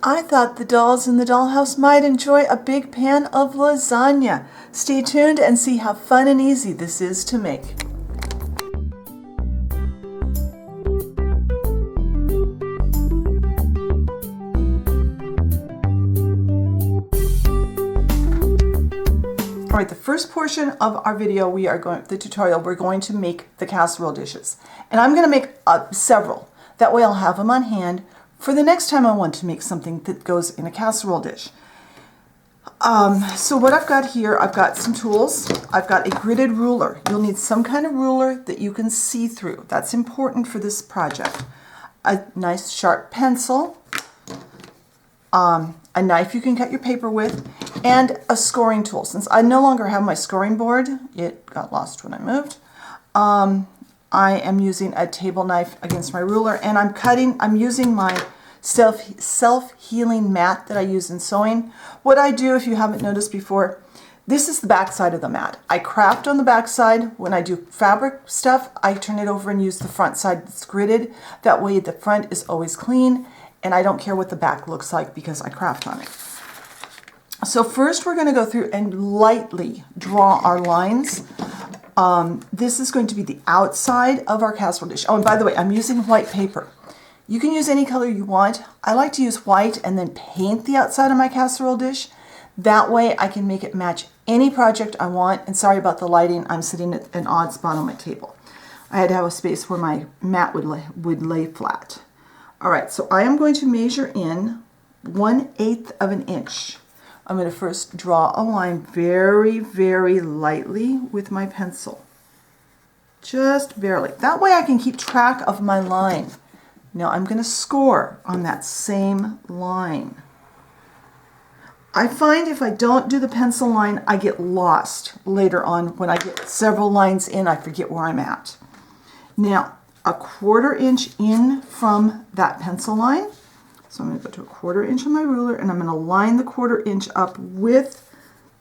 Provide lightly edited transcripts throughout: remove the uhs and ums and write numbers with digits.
I thought the dolls in the dollhouse might enjoy a big pan of lasagna. Stay tuned and see how fun and easy this is to make. All right, the first portion of our video, the tutorial, we're going to make the casserole dishes. And I'm going to make several. That way I'll have them on hand for the next time I want to make something that goes in a casserole dish. So what I've got here, I've got some tools. I've got a gridded ruler. You'll need some kind of ruler that you can see through. That's important for this project. A nice sharp pencil, a knife you can cut your paper with, and a scoring tool. Since I no longer have my scoring board, it got lost when I moved, I am using a table knife against my ruler, and I'm using my self-healing mat that I use in sewing. What I do, if you haven't noticed before, this is the back side of the mat. I craft on the back side. When I do fabric stuff, I turn it over and use the front side that's gridded. That way the front is always clean, and I don't care what the back looks like because I craft on it. So first we're going to go through and lightly draw our lines. This is going to be the outside of our casserole dish. Oh, and by the way, I'm using white paper. You can use any color you want. I like to use white and then paint the outside of my casserole dish. That way I can make it match any project I want. And sorry about the lighting, I'm sitting at an odd spot on my table. I had to have a space where my mat would lay flat. All right, so I am going to measure in 1/8 of an inch. I'm going to first draw a line very, very lightly with my pencil. Just barely. That way I can keep track of my line. Now I'm going to score on that same line. I find if I don't do the pencil line, I get lost later on. When I get several lines in, I forget where I'm at. Now, 1/4 inch in from that pencil line. So I'm going to go to 1/4 inch on my ruler, and I'm going to line the 1/4 inch up with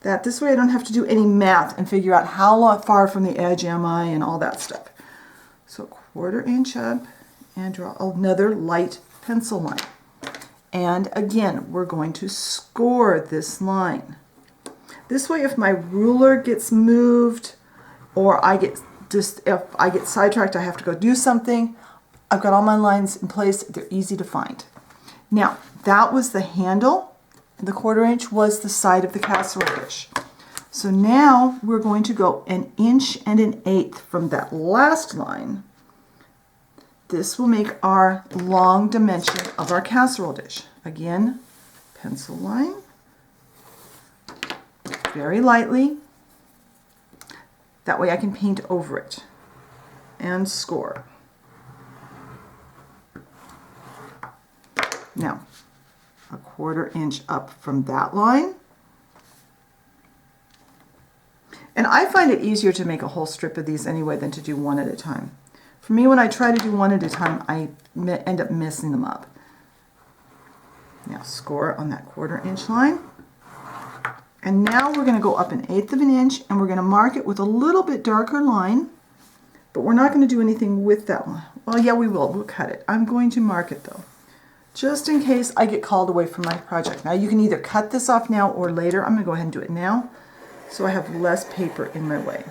that. This way I don't have to do any math and figure out how far from the edge am I and all that stuff. So 1/4 inch up and draw another light pencil line. And again, we're going to score this line. This way, if my ruler gets moved or if I get sidetracked, I have to go do something, I've got all my lines in place. They're easy to find. Now, that was the handle. The 1/4 inch was the side of the casserole dish. So now we're going to go 1 1/8 inches from that last line. This will make our long dimension of our casserole dish. Again, pencil line, very lightly. That way I can paint over it and score. Now, 1/4 inch up from that line. And I find it easier to make a whole strip of these anyway than to do one at a time. For me, when I try to do one at a time, I end up messing them up. Now score on that 1/4 inch line. And now we're going to go up 1/8 of an inch, and we're going to mark it with a little bit darker line, but we're not going to do anything with that one. Well, yeah, we will. We'll cut it. I'm going to mark it though, just in case I get called away from my project. Now you can either cut this off now or later. I'm going to go ahead and do it now so I have less paper in my way.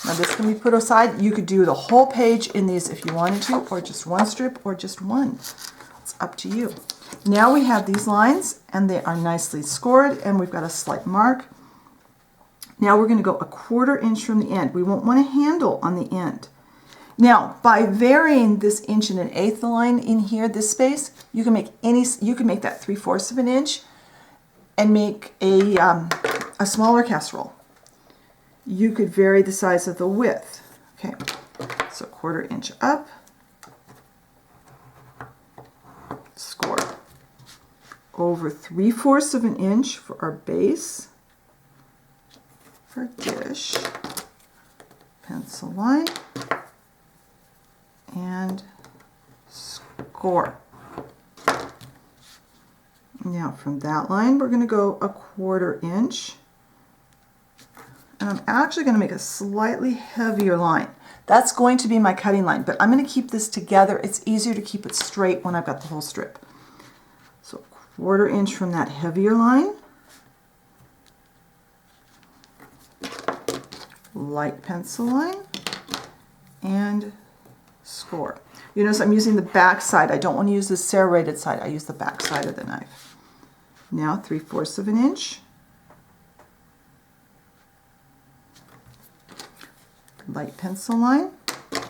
Now this can be put aside. You could do the whole page in these if you wanted to, or just one strip, or just one. It's up to you. Now we have these lines, and they are nicely scored, and we've got a slight mark. Now we're going to go 1/4 inch from the end. We won't want a handle on the end. Now, by varying this 1 1/8 line in here, this space, you can make that 3/4 of an inch and make a smaller casserole. You could vary the size of the width. Okay, so 1/4 inch up, score. Over 3/4 of an inch for our base, for dish, pencil line, and score. Now from that line, we're going to go 1/4 inch. And I'm actually going to make a slightly heavier line. That's going to be my cutting line, but I'm going to keep this together. It's easier to keep it straight when I've got the whole strip. So 1/4 inch from that heavier line. Light pencil line and score. You notice I'm using the back side. I don't want to use the serrated side. I use the back side of the knife. Now 3/4 of an inch. Light pencil line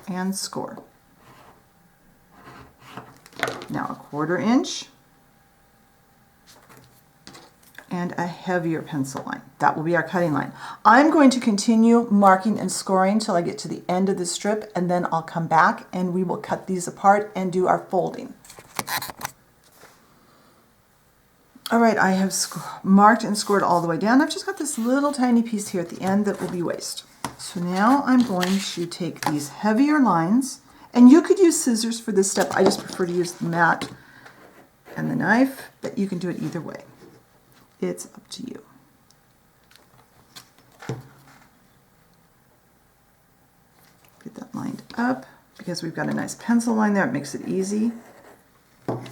and score. Now 1/4 inch and a heavier pencil line. That will be our cutting line. I'm going to continue marking and scoring till I get to the end of the strip, and then I'll come back and we will cut these apart and do our folding. All right, I have marked and scored all the way down. I've just got this little tiny piece here at the end that will be waste. So now I'm going to take these heavier lines, and you could use scissors for this step. I just prefer to use the mat and the knife, but you can do it either way. It's up to you. Get that lined up because we've got a nice pencil line there. It makes it easy. And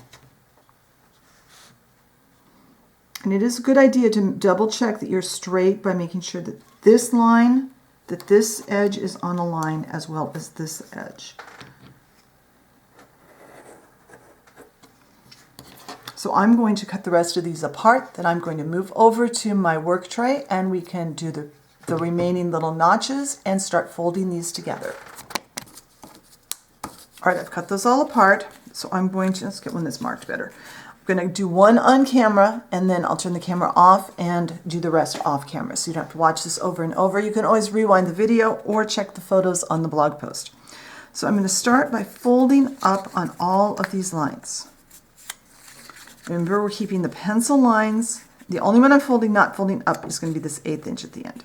it is a good idea to double check that you're straight by making sure that this line, that this edge is on a line as well as this edge. So I'm going to cut the rest of these apart, then I'm going to move over to my work tray and we can do the remaining little notches and start folding these together. All right, I've cut those all apart, so I'm going to, let's get one that's marked better. I'm going to do one on camera and then I'll turn the camera off and do the rest off camera. So you don't have to watch this over and over. You can always rewind the video or check the photos on the blog post. So I'm going to start by folding up on all of these lines. Remember, we're keeping the pencil lines. The only one I'm not folding up is going to be this 1/8 inch at the end.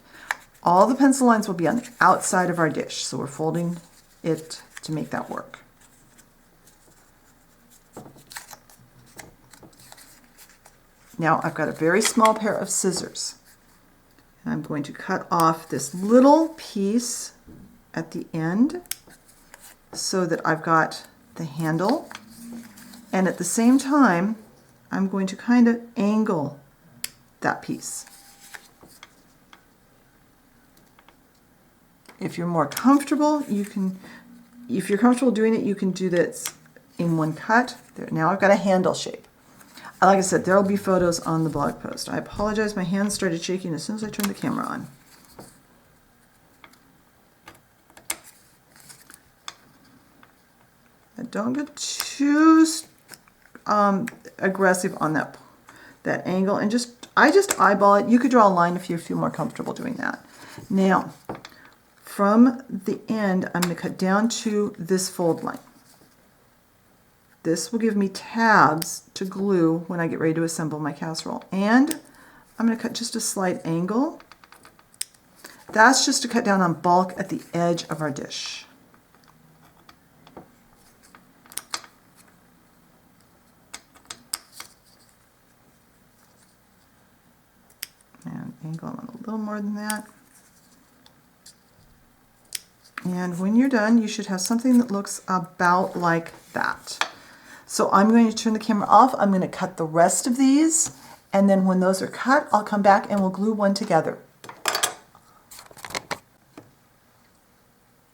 All the pencil lines will be on the outside of our dish, so we're folding it to make that work. Now I've got a very small pair of scissors. And I'm going to cut off this little piece at the end so that I've got the handle. And at the same time, I'm going to kind of angle that piece. If you're more comfortable, if you're comfortable doing it, you can do this in one cut. There, now I've got a handle shape. Like I said, there will be photos on the blog post. I apologize, my hands started shaking as soon as I turned the camera on. And don't get too aggressive on that angle, and I just eyeball it. You could draw a line if you feel more comfortable doing that. Now, from the end, I'm going to cut down to this fold line. This will give me tabs to glue when I get ready to assemble my casserole. And I'm going to cut just a slight angle. That's just to cut down on bulk at the edge of our dish. And angle on a little more than that. And when you're done, you should have something that looks about like that. So I'm going to turn the camera off. I'm going to cut the rest of these, and then when those are cut, I'll come back and we'll glue one together.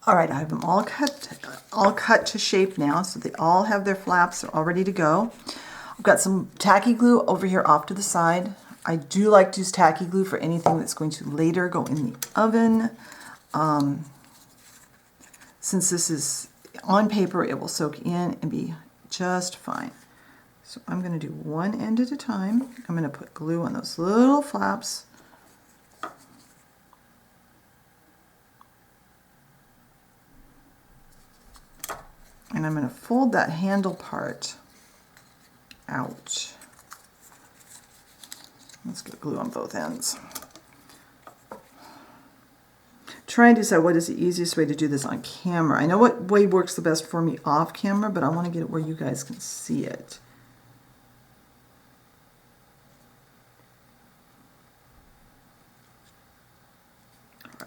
All right, I have them all cut to shape now, so they all have their flaps. They're all ready to go. I've got some tacky glue over here off to the side. I do like to use tacky glue for anything that's going to later go in the oven. Since this is on paper, it will soak in and be just fine. So I'm going to do one end at a time. I'm going to put glue on those little flaps. And I'm going to fold that handle part out. Let's get glue on both ends. Try and decide what is the easiest way to do this on camera. I know what way works the best for me off camera, but I want to get it where you guys can see it. All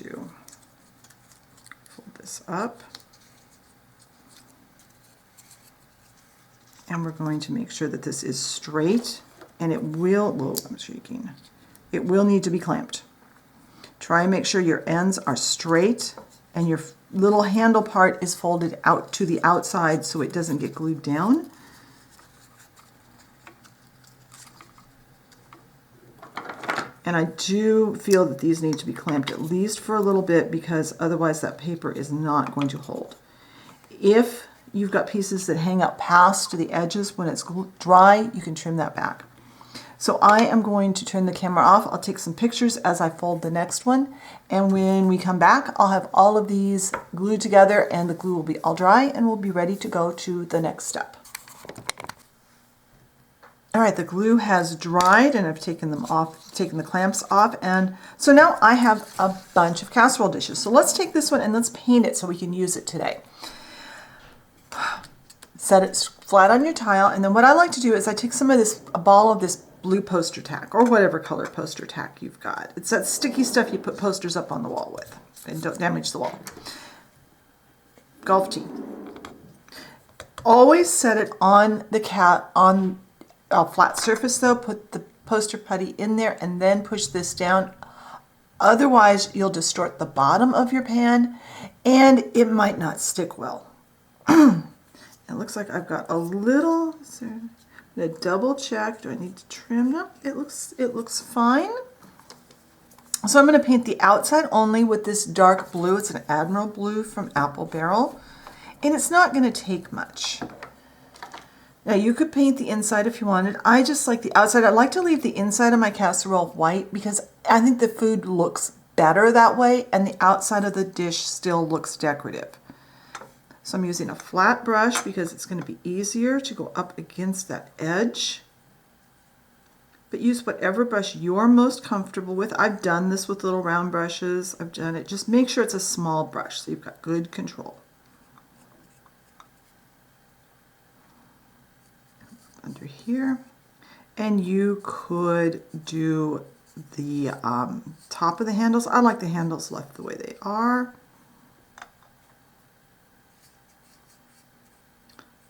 to fold this up. And we're going to make sure that this is straight, and it will, whoa, I'm shaking. It will need to be clamped. Try and make sure your ends are straight and your little handle part is folded out to the outside so it doesn't get glued down. And I do feel that these need to be clamped at least for a little bit, because otherwise that paper is not going to hold. If you've got pieces that hang out past the edges when it's dry, you can trim that back. So I am going to turn the camera off. I'll take some pictures as I fold the next one. And when we come back, I'll have all of these glued together and the glue will be all dry and we'll be ready to go to the next step. All right, the glue has dried and I've taken them off, taken the clamps off. And so now I have a bunch of casserole dishes. So let's take this one and let's paint it so we can use it today. Set it flat on your tile, and then what I like to do is I take a ball of this blue poster tack, or whatever color poster tack you've got. It's that sticky stuff you put posters up on the wall with, and don't damage the wall. Golf tee. Always set it on on a flat surface though. Put the poster putty in there and then push this down. Otherwise, you'll distort the bottom of your pan, and it might not stick well. It looks like I've got a little, so I'm going to double check. Do I need to trim them? It looks fine. So I'm going to paint the outside only with this dark blue. It's an Admiral blue from Apple Barrel, and it's not going to take much. Now you could paint the inside if you wanted. I just like the outside. I like to leave the inside of my casserole white because I think the food looks better that way, and the outside of the dish still looks decorative. So I'm using a flat brush because it's going to be easier to go up against that edge. But use whatever brush you're most comfortable with. I've done this with little round brushes. I've done it. Just make sure it's a small brush so you've got good control. Under here. And you could do the top of the handles. I like the handles left the way they are.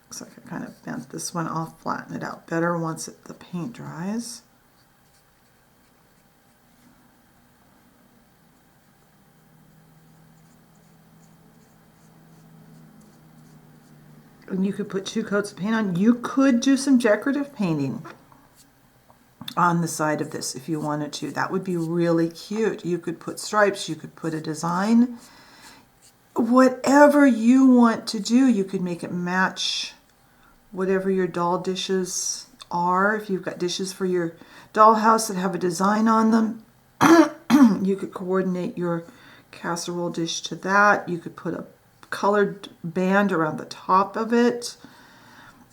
Looks like I kind of bent this one. I'll flatten it out better once the paint dries. And you could put 2 coats of paint on. You could do some decorative painting on the side of this if you wanted to. That would be really cute. You could put stripes, you could put a design. Whatever you want to do, you could make it match whatever your doll dishes are. If you've got dishes for your dollhouse that have a design on them, you could coordinate your casserole dish to that. You could put a colored band around the top of it.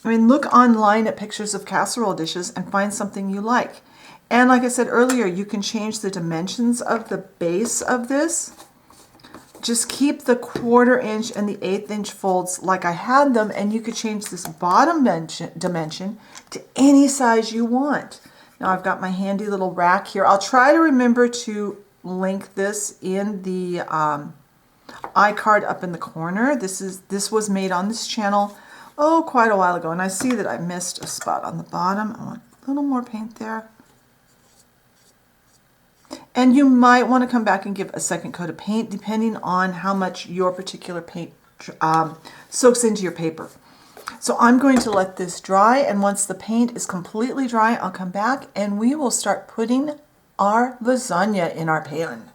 I mean, look online at pictures of casserole dishes and find something you like. And like I said earlier, you can change the dimensions of the base of this. Just keep the 1/4 inch and the 1/8 inch folds like I had them, and you could change this bottom dimension to any size you want. Now I've got my handy little rack here. I'll try to remember to link this in the iCard up in the corner. This was made on this channel, oh, quite a while ago, and I see that I missed a spot on the bottom. I want a little more paint there. And you might want to come back and give a second coat of paint depending on how much your particular paint soaks into your paper. So I'm going to let this dry, and once the paint is completely dry, I'll come back and we will start putting our lasagna in our pan.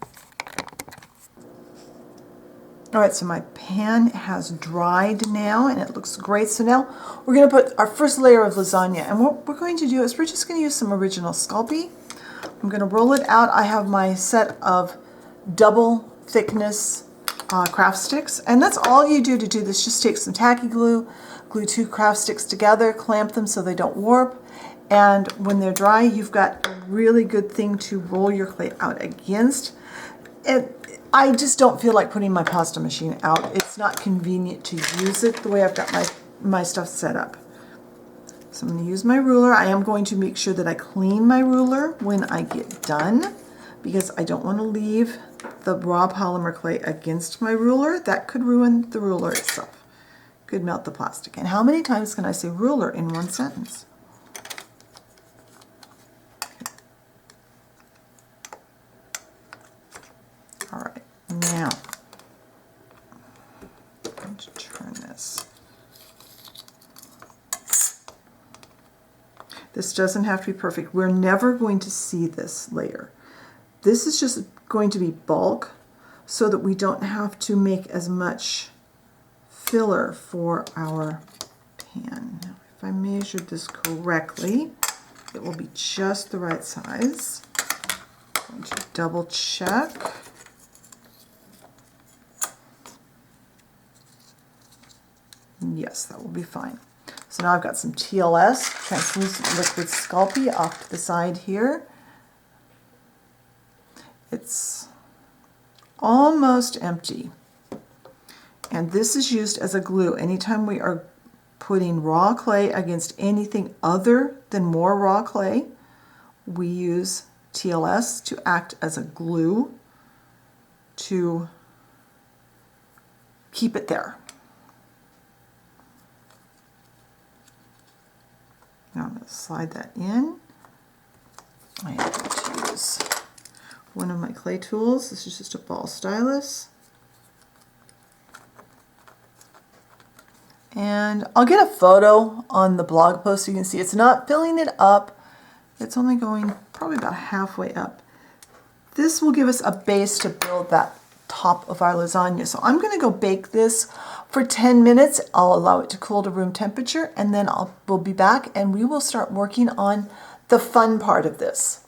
All right, so my pan has dried now and it looks great. So now we're going to put our first layer of lasagna, and what we're going to do is we're just going to use some original Sculpey. I'm going to roll it out. I have my set of double thickness craft sticks, and that's all you do to do this. Just take some tacky glue, glue 2 craft sticks together, clamp them so they don't warp, and when they're dry, you've got a really good thing to roll your clay out against. I just don't feel like putting my pasta machine out. It's not convenient to use it the way I've got my stuff set up. So I'm going to use my ruler. I am going to make sure that I clean my ruler when I get done, because I don't want to leave the raw polymer clay against my ruler, that could ruin the ruler itself. Could melt the plastic. And how many times can I say ruler in one sentence? All right, now I'm going to turn this. This doesn't have to be perfect. We're never going to see this layer. This is just going to be bulk so that we don't have to make as much filler for our pan. Now, if I measured this correctly, it will be just the right size. I'm going to double check. Yes, that will be fine. So now I've got some TLS, translucent liquid Sculpey, off to the side here. It's almost empty. And this is used as a glue. Anytime we are putting raw clay against anything other than more raw clay, we use TLS to act as a glue to keep it there. Now I'm going to slide that in. I am going to use one of my clay tools. This is just a ball stylus. And I'll get a photo on the blog post so you can see it's not filling it up. It's only going probably about halfway up. This will give us a base to build that top of our lasagna. So I'm going to go bake this for 10 minutes. I'll allow it to cool to room temperature, and then we'll be back and we will start working on the fun part of this.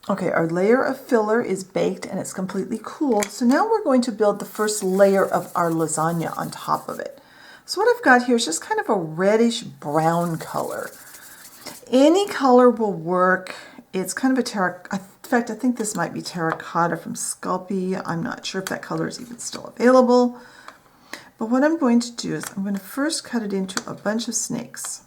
Okay, our layer of filler is baked and it's completely cool. So now we're going to build the first layer of our lasagna on top of it. So what I've got here is just kind of a reddish brown color. Any color will work. It's kind of a terracotta. In fact, I think this might be terracotta from Sculpey. I'm not sure if that color is even still available. But what I'm going to do is I'm going to first cut it into a bunch of snakes.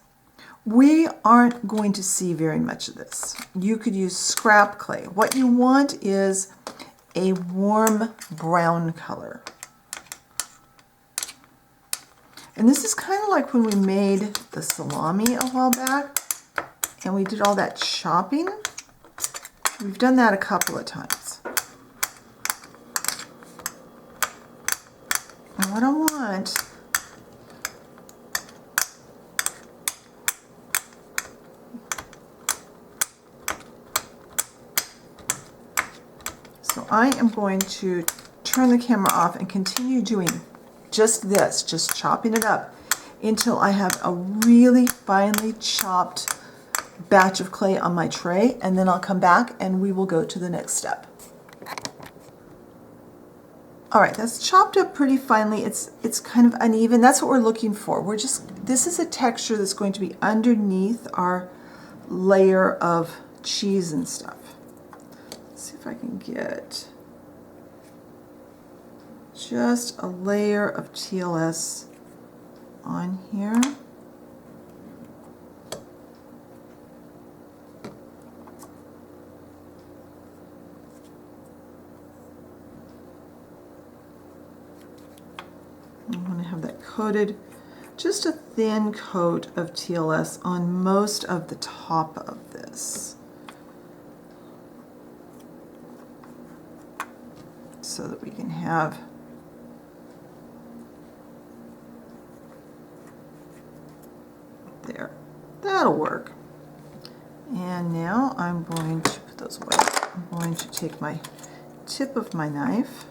We aren't going to see very much of this. You could use scrap clay. What you want is a warm brown color. And this is kind of like when we made the salami a while back and we did all that chopping. We've done that a couple of times. And what I want I am going to turn the camera off and continue doing just this, just chopping it up until I have a really finely chopped batch of clay on my tray, and then I'll come back and we will go to the next step. All right, that's chopped up pretty finely. It's kind of uneven. That's what we're looking for. This is a texture that's going to be underneath our layer of cheese and stuff. See if I can get just a layer of TLS on here. I'm going to have that coated, just a thin coat of TLS on most of the top of this, so that we can have there. That'll work. And now I'm going to put those away. I'm going to take my tip of my knife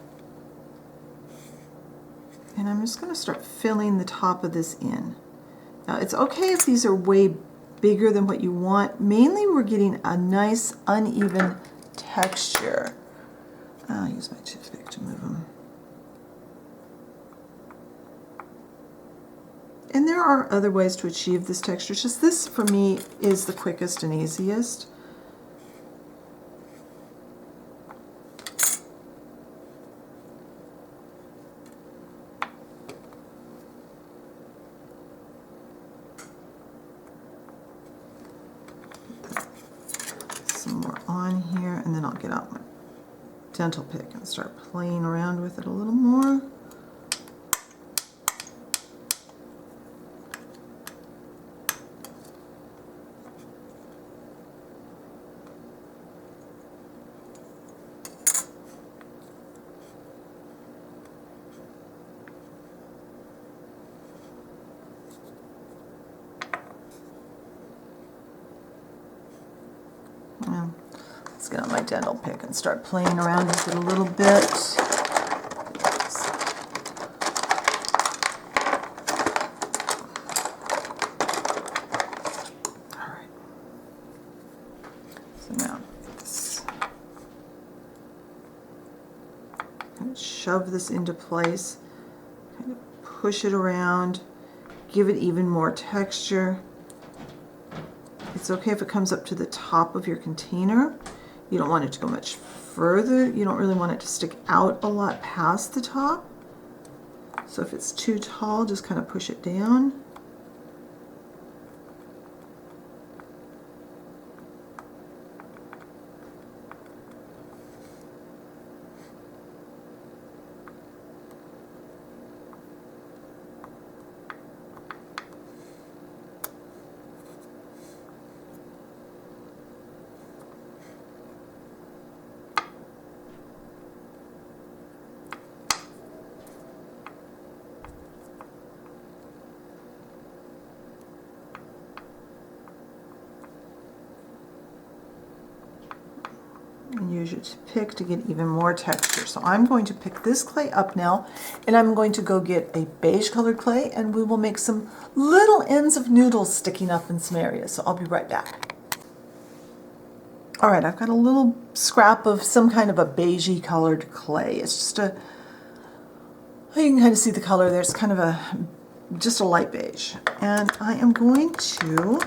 and I'm just going to start filling the top of this in. Now it's okay if these are way bigger than what you want. Mainly we're getting a nice uneven texture. I'll use my toothpick to move them. And there are other ways to achieve this texture. It's just this, for me, is the quickest and easiest. Some more on here, and then I'll get get out my dental pick and start playing around with it a little more. Let's get on my dental pick and start playing around with it a little bit. All right. So now let's kind of shove this into place, kind of push it around, give it even more texture. It's okay if it comes up to the top of your container. You don't want it to go much further. You don't really want it to stick out a lot past the top. So if it's too tall, just kind of push it down. And use your pick to get even more texture. So I'm going to pick this clay up now, and I'm going to go get a beige colored clay, and we will make some little ends of noodles sticking up in some areas. So I'll be right back. All right, I've got a little scrap of some kind of a beigey colored clay. It's just a, you can kind of see the color there. It's kind of just a light beige. And I am going to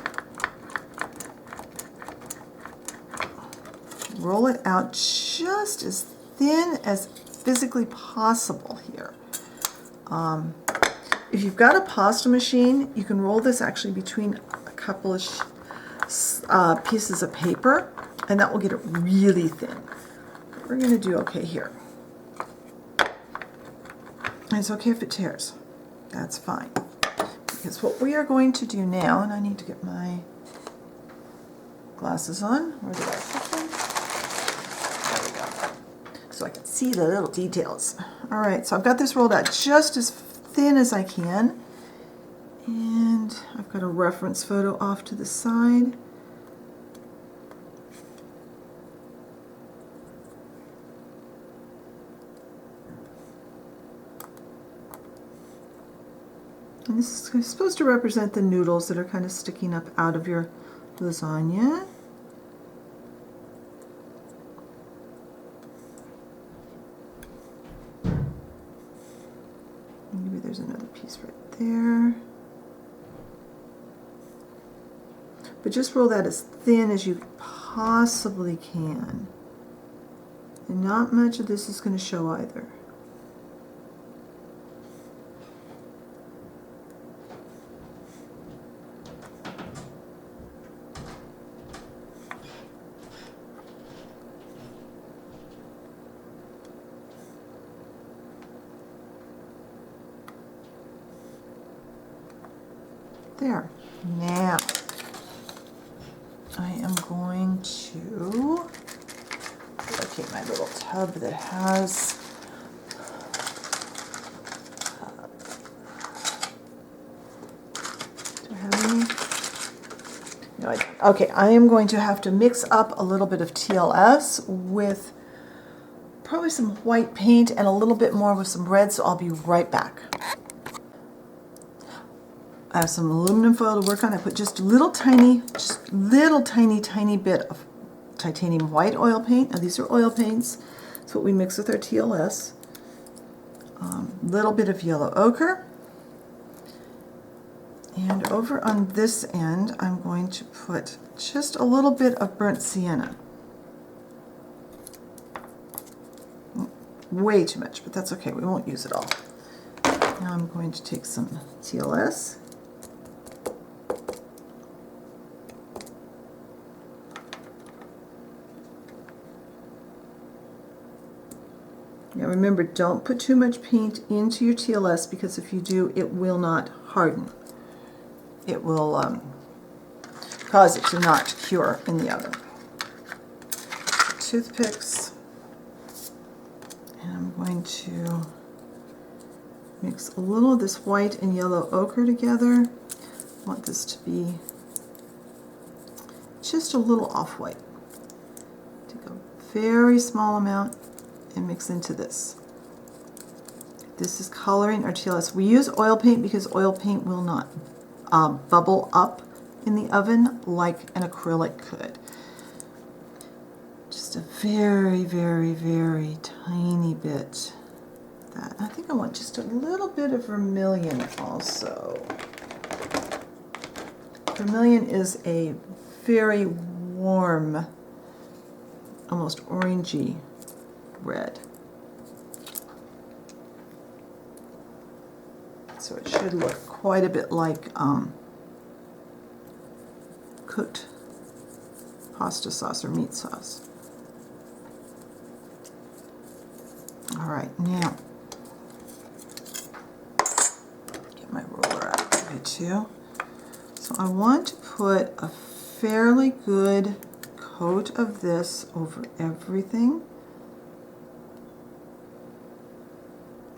roll it out just as thin as physically possible here. If you've got a pasta machine, you can roll this actually between a couple of pieces of paper, and that will get it really thin. We're going to do okay here. And it's okay if it tears. That's fine. Because what we are going to do now, and I need to get my glasses on. Where did I put them? So I can see the little details. All right, so I've got this rolled out just as thin as I can. And I've got a reference photo off to the side. And this is supposed to represent the noodles that are kind of sticking up out of your lasagna. Maybe there's another piece right there. But just roll that as thin as you possibly can. And not much of this is going to show either. There. Now, I am going to locate my little tub that has do I have any? No, I don't. Okay, I am going to have to mix up a little bit of TLS with probably some white paint and a little bit more with some red, so I'll be right back. I have some aluminum foil to work on. I put just little tiny bit of titanium white oil paint. Now these are oil paints. That's what we mix with our TLS. Little bit of yellow ochre. And over on this end, I'm going to put just a little bit of burnt sienna. Way too much, but that's okay. We won't use it all. Now I'm going to take some TLS. Now remember, don't put too much paint into your TLS, because if you do, it will not harden. It will cause it to not cure in the oven. Toothpicks, and I'm going to mix a little of this white and yellow ochre together. I want this to be just a little off-white. Take a very small amount and mix into this. This is coloring our TLS. We use oil paint because oil paint will not bubble up in the oven like an acrylic could. Just a very, very, very tiny bit. That. I think I want just a little bit of vermilion also. Vermilion is a very warm, almost orangey red. So it should look quite a bit like cooked pasta sauce or meat sauce. All right, now get my roller out of here too. So I want to put a fairly good coat of this over everything.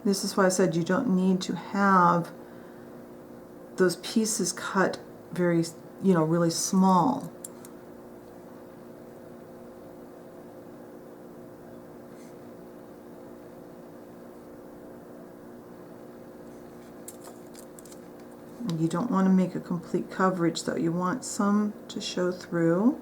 This is why I said you don't need to have those pieces cut very, really small. You don't want to make a complete coverage though. You want some to show through.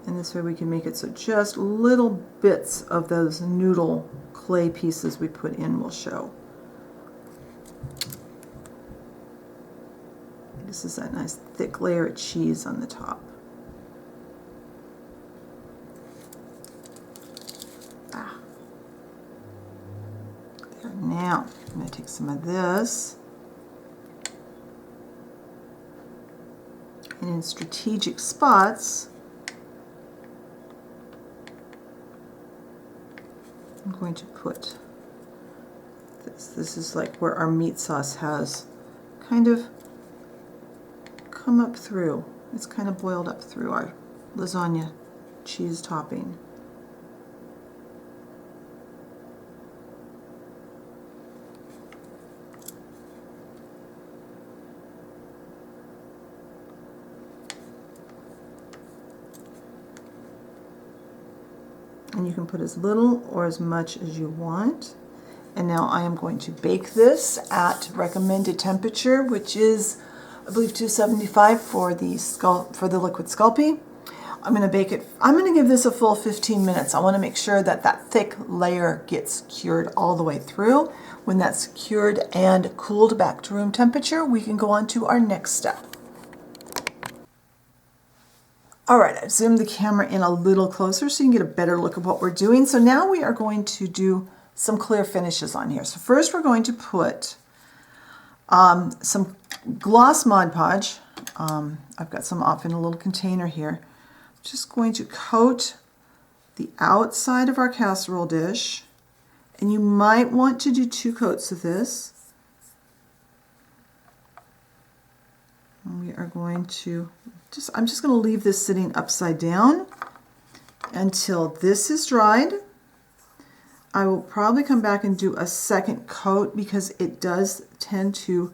And this way we can make it so just little bits of those noodle clay pieces we put in will show. This is that nice thick layer of cheese on the top. There, now I'm going to take some of this, and in strategic spots I'm going to put this. This is like where our meat sauce has kind of come up through. It's kind of boiled up through our lasagna cheese topping. And you can put as little or as much as you want. And now I am going to bake this at recommended temperature, which is, I believe, 275 for the liquid Sculpey. I'm going to bake it. I'm going to give this a full 15 minutes. I want to make sure that that thick layer gets cured all the way through. When that's cured and cooled back to room temperature, we can go on to our next step. All right, I've zoomed the camera in a little closer so you can get a better look at what we're doing. So now we are going to do some clear finishes on here. So first we're going to put some gloss Mod Podge. I've got some off in a little container here. Just going to coat the outside of our casserole dish, and you might want to do 2 coats of this. And we are going to I'm just going to leave this sitting upside down until this is dried. I will probably come back and do a second coat because it does tend to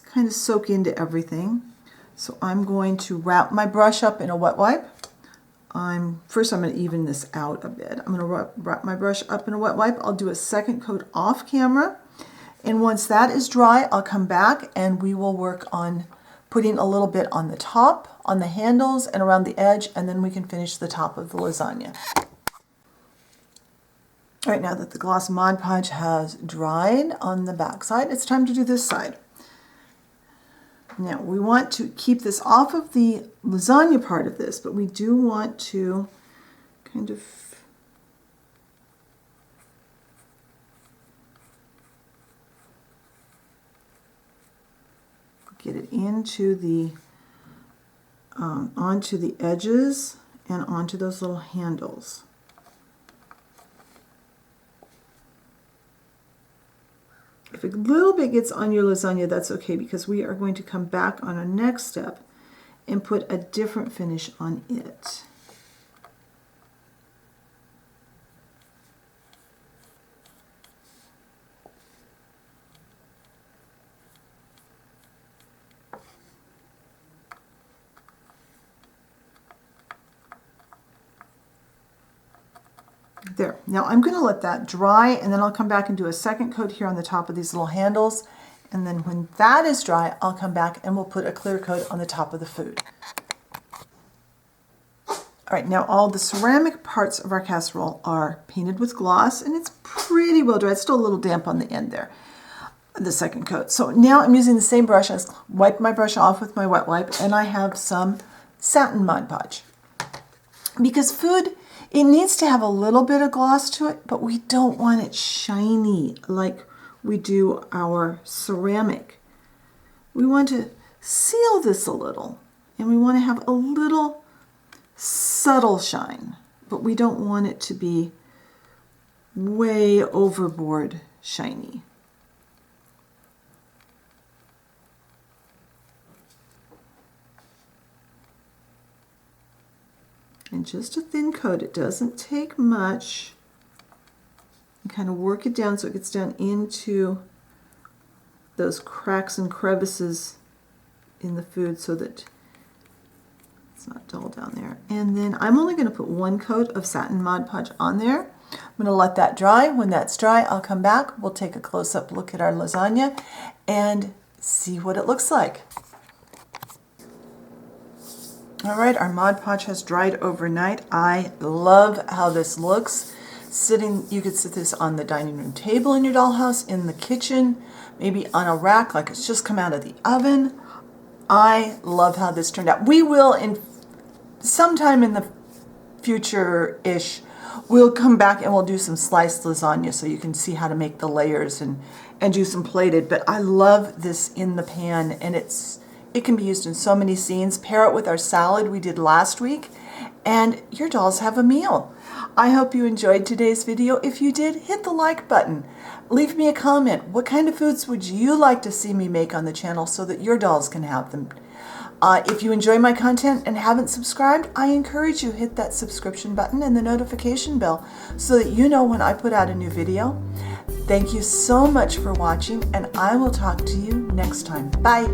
kind of soak into everything. So I'm going to wrap my brush up in a wet wipe. First I'm going to even this out a bit. I'm going to wrap my brush up in a wet wipe. I'll do a second coat off camera. And once that is dry, I'll come back and we will work on putting a little bit on the top, on the handles, and around the edge, and then we can finish the top of the lasagna. All right, now that the gloss Mod Podge has dried on the back side, it's time to do this side. Now, we want to keep this off of the lasagna part of this, but we do want to kind of Get it into the, onto the edges and onto those little handles. If a little bit gets on your lasagna, that's okay, because we are going to come back on our next step and put a different finish on it. There. Now I'm going to let that dry, and then I'll come back and do a second coat here on the top of these little handles. And then when that is dry, I'll come back and we'll put a clear coat on the top of the food. All right, now all the ceramic parts of our casserole are painted with gloss, and it's pretty well dry. It's still a little damp on the end there, the second coat. So now I'm using the same brush. I wiped my brush off with my wet wipe, and I have some satin Mod Podge. Because food, it needs to have a little bit of gloss to it, but we don't want it shiny like we do our ceramic. We want to seal this a little, and we want to have a little subtle shine, but we don't want it to be way overboard shiny. And just a thin coat, it doesn't take much. And kind of work it down so it gets down into those cracks and crevices in the food so that it's not dull down there. And then I'm only going to put one coat of satin Mod Podge on there. I'm going to let that dry. When that's dry, I'll come back. We'll take a close-up look at our lasagna and see what it looks like. All right, our Mod Podge has dried overnight. I love how this looks. You could sit this on the dining room table in your dollhouse, in the kitchen, maybe on a rack like it's just come out of the oven. I love how this turned out. We will, sometime in the future-ish, we'll come back and we'll do some sliced lasagna so you can see how to make the layers and do some plated. But I love this in the pan, and it can be used in so many scenes. Pair it with our salad we did last week, and your dolls have a meal. I hope you enjoyed today's video. If you did, hit the like button. Leave me a comment. What kind of foods would you like to see me make on the channel so that your dolls can have them? If you enjoy my content and haven't subscribed, I encourage you hit that subscription button and the notification bell so that you know when I put out a new video. Thank you so much for watching, and I will talk to you next time. Bye.